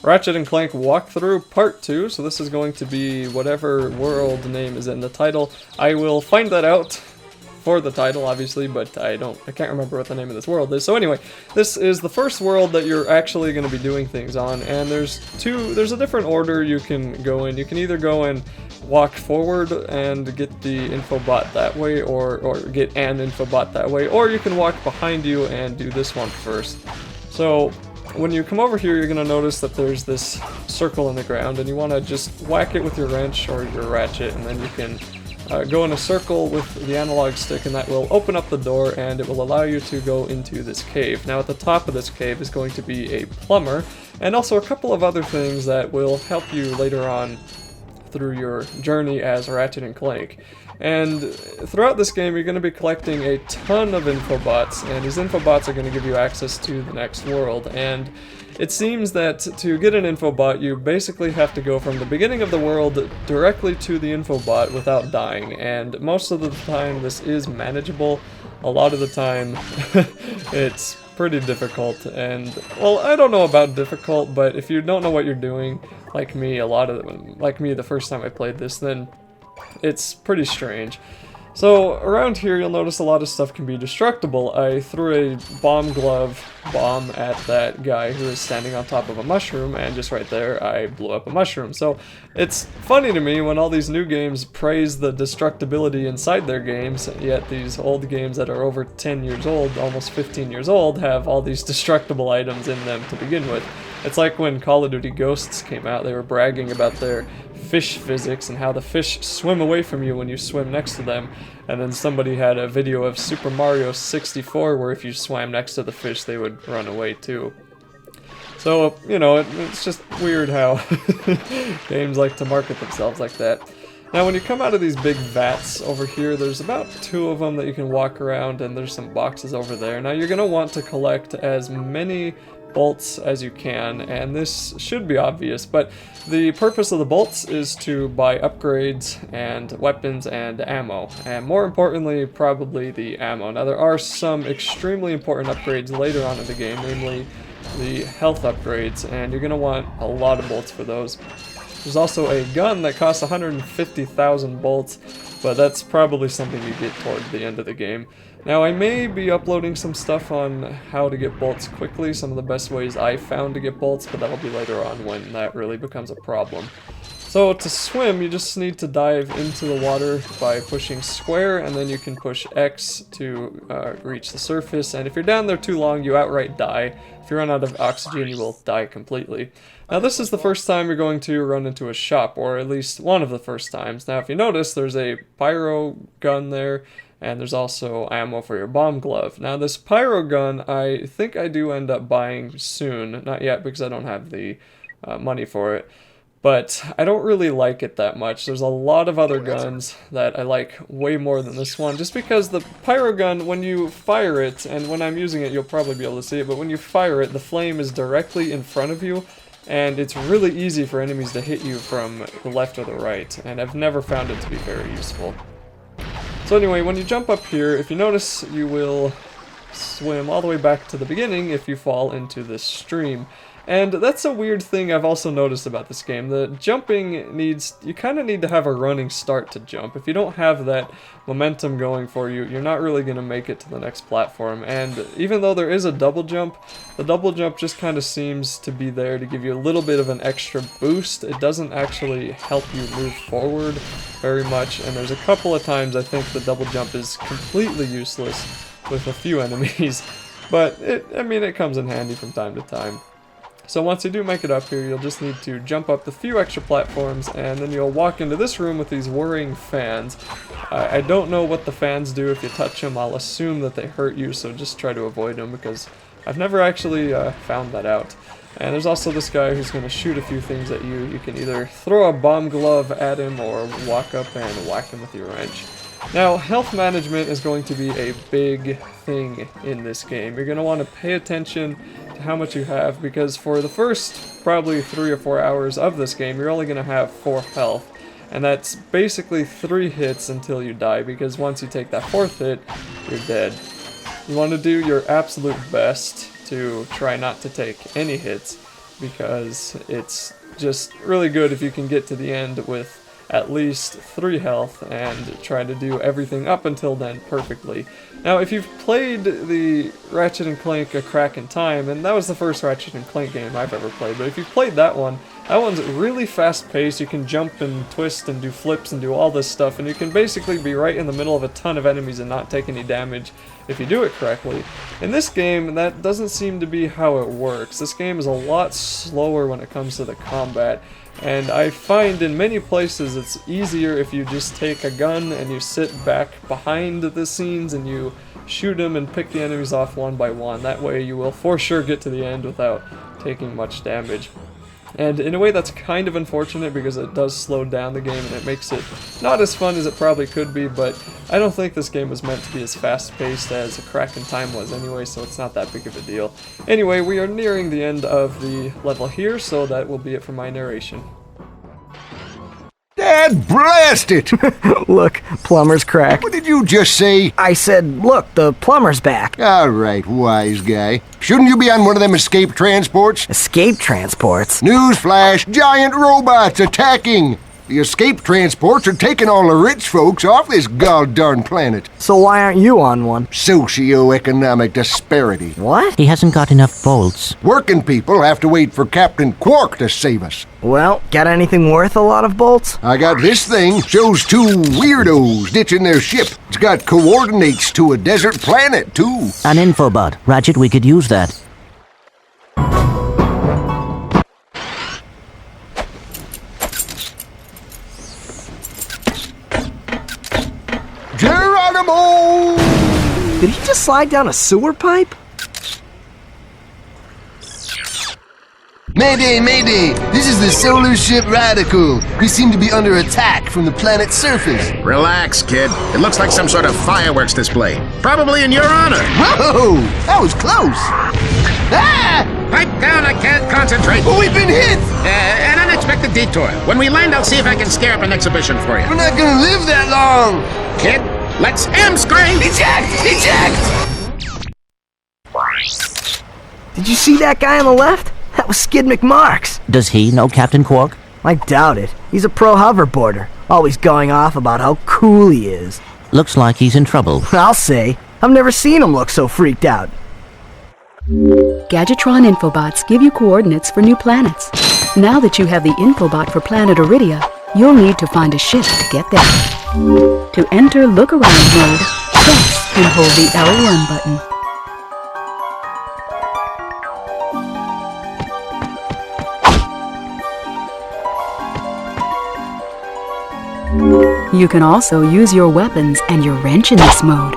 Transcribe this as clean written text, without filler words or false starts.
Ratchet and Clank Walkthrough Part 2, so this is going to be whatever world name is in the title. I will find that out for the title, obviously, but I can't remember what the name of this world is. So anyway, this is the first world that you're actually going to be doing things on, and there's a different order you can go in. You can either go and walk forward and get the Infobot that way, or get an Infobot that way, or you can walk behind you and do this one first. So when you come over here, you're going to notice that there's this circle in the ground, and you want to just whack it with your wrench or your ratchet, and then you can go in a circle with the analog stick, and that will open up the door, and it will allow you to go into this cave. Now at the top of this cave is going to be a plumber, and also a couple of other things that will help you later on through your journey as Ratchet and Clank. And throughout this game, you're going to be collecting a ton of Infobots, and these Infobots are going to give you access to the next world. And it seems that to get an Infobot, you basically have to go from the beginning of the world directly to the Infobot without dying. And most of the time, this is manageable. A lot of the time, it's pretty difficult. And, well, I don't know about difficult, but if you don't know what you're doing, like me, the first time I played this, then it's pretty strange. So around here you'll notice a lot of stuff can be destructible. I threw a bomb glove bomb at that guy who is standing on top of a mushroom, and just right there I blew up a mushroom. So it's funny to me when all these new games praise the destructibility inside their games, yet these old games that are over 10 years old, almost 15 years old, have all these destructible items in them to begin with. It's like when Call of Duty Ghosts came out, they were bragging about their fish physics and how the fish swim away from you when you swim next to them, and then somebody had a video of Super Mario 64 where if you swam next to the fish they would run away too. So, you know, it's just weird how games like to market themselves like that. Now when you come out of these big vats over here, there's about 2 of them that you can walk around, and there's some boxes over there. Now you're going to want to collect as many bolts as you can, and this should be obvious, but the purpose of the bolts is to buy upgrades and weapons and ammo, and more importantly probably the ammo. Now there are some extremely important upgrades later on in the game, namely the health upgrades, and you're going to want a lot of bolts for those. There's also a gun that costs 150,000 bolts, but that's probably something you get toward the end of the game. Now I may be uploading some stuff on how to get bolts quickly, some of the best ways I found to get bolts, but that'll be later on when that really becomes a problem. So to swim, you just need to dive into the water by pushing square, and then you can push X to reach the surface, and if you're down there too long, you outright die. If you run out of oxygen, you will die completely. Now this is the first time you're going to run into a shop, or at least one of the first times. Now if you notice, there's a pyro gun there, and there's also ammo for your bomb glove. Now this pyro gun, I think I do end up buying soon. Not yet because I don't have the money for it. But I don't really like it that much. There's a lot of other guns that I like way more than this one, just because the pyro gun, when you fire it, and when I'm using it you'll probably be able to see it, but when you fire it, the flame is directly in front of you, and it's really easy for enemies to hit you from the left or the right, and I've never found it to be very useful. So anyway, when you jump up here, if you notice, you will swim all the way back to the beginning if you fall into this stream. And that's a weird thing I've also noticed about this game. The jumping you kind of need to have a running start to jump. If you don't have that momentum going for you, you're not really going to make it to the next platform. And even though there is a double jump, the double jump just kind of seems to be there to give you a little bit of an extra boost. It doesn't actually help you move forward very much, and there's a couple of times I think the double jump is completely useless with a few enemies, but it comes in handy from time to time. So once you do make it up here, you'll just need to jump up the few extra platforms, and then you'll walk into this room with these whirring fans. I don't know what the fans do if you touch them. I'll assume that they hurt you, so just try to avoid them, because I've never actually found that out. And there's also this guy who's going to shoot a few things at you. You can either throw a bomb glove at him or walk up and whack him with your wrench. Now, health management is going to be a big thing in this game. You're going to want to pay attention to how much you have, because for the first probably 3 or 4 hours of this game, you're only going to have 4 health. And that's basically 3 hits until you die, because once you take that 4th hit, you're dead. You want to do your absolute best to try not to take any hits, because it's just really good if you can get to the end with at least 3 health and try to do everything up until then perfectly. Now, if you've played the Ratchet and Clank A Crack in Time, and that was the first Ratchet and Clank game I've ever played, but if you've played that one's really fast-paced. You can jump and twist and do flips and do all this stuff, and you can basically be right in the middle of a ton of enemies and not take any damage if you do it correctly. In this game, that doesn't seem to be how it works. This game is a lot slower when it comes to the combat, and I find in many places it's easier if you just take a gun and you sit back behind the scenes and you shoot them and pick the enemies off one by one. That way you will for sure get to the end without taking much damage. And in a way that's kind of unfortunate because it does slow down the game and it makes it not as fun as it probably could be, but I don't think this game was meant to be as fast-paced as A Crack in Time was anyway, so it's not that big of a deal. Anyway, we are nearing the end of the level here, so that will be it for my narration. Dad blast it! Look, Plumber's crack. What did you just say? I said, look, the plumber's back. All right, wise guy. Shouldn't you be on one of them escape transports? Escape transports? Newsflash, giant robots attacking! The escape transports are taking all the rich folks off this gall-darn planet. So why aren't you on one? Socioeconomic disparity. What? He hasn't got enough bolts. Working people have to wait for Captain Quark to save us. Well, got anything worth a lot of bolts? I got this thing. Shows 2 weirdos ditching their ship. It's got coordinates to a desert planet, too. An Infobot. Ratchet, we could use that. Geronimo! Did he just slide down a sewer pipe? Mayday, mayday! This is the solar ship Radical. We seem to be under attack from the planet's surface. Relax, kid. It looks like some sort of fireworks display. Probably in your honor. Whoa! That was close! Ah! Pipe down, I can't concentrate. Oh, we've been hit! An unexpected detour. When we land, I'll see if I can scare up an exhibition for you. We're not gonna live that long! Kid, let's M-screen! Eject! Eject! Did you see that guy on the left? That was Skid McMarks. Does he know Captain Quark? I doubt it. He's a pro hoverboarder, always going off about how cool he is. Looks like he's in trouble. I'll say. I've never seen him look so freaked out. Gadgetron Infobots give you coordinates for new planets. Now that you have the Infobot for planet Iridia, you'll need to find a ship to get there. To enter Look Around mode, press and hold the L1 button. You can also use your weapons and your wrench in this mode.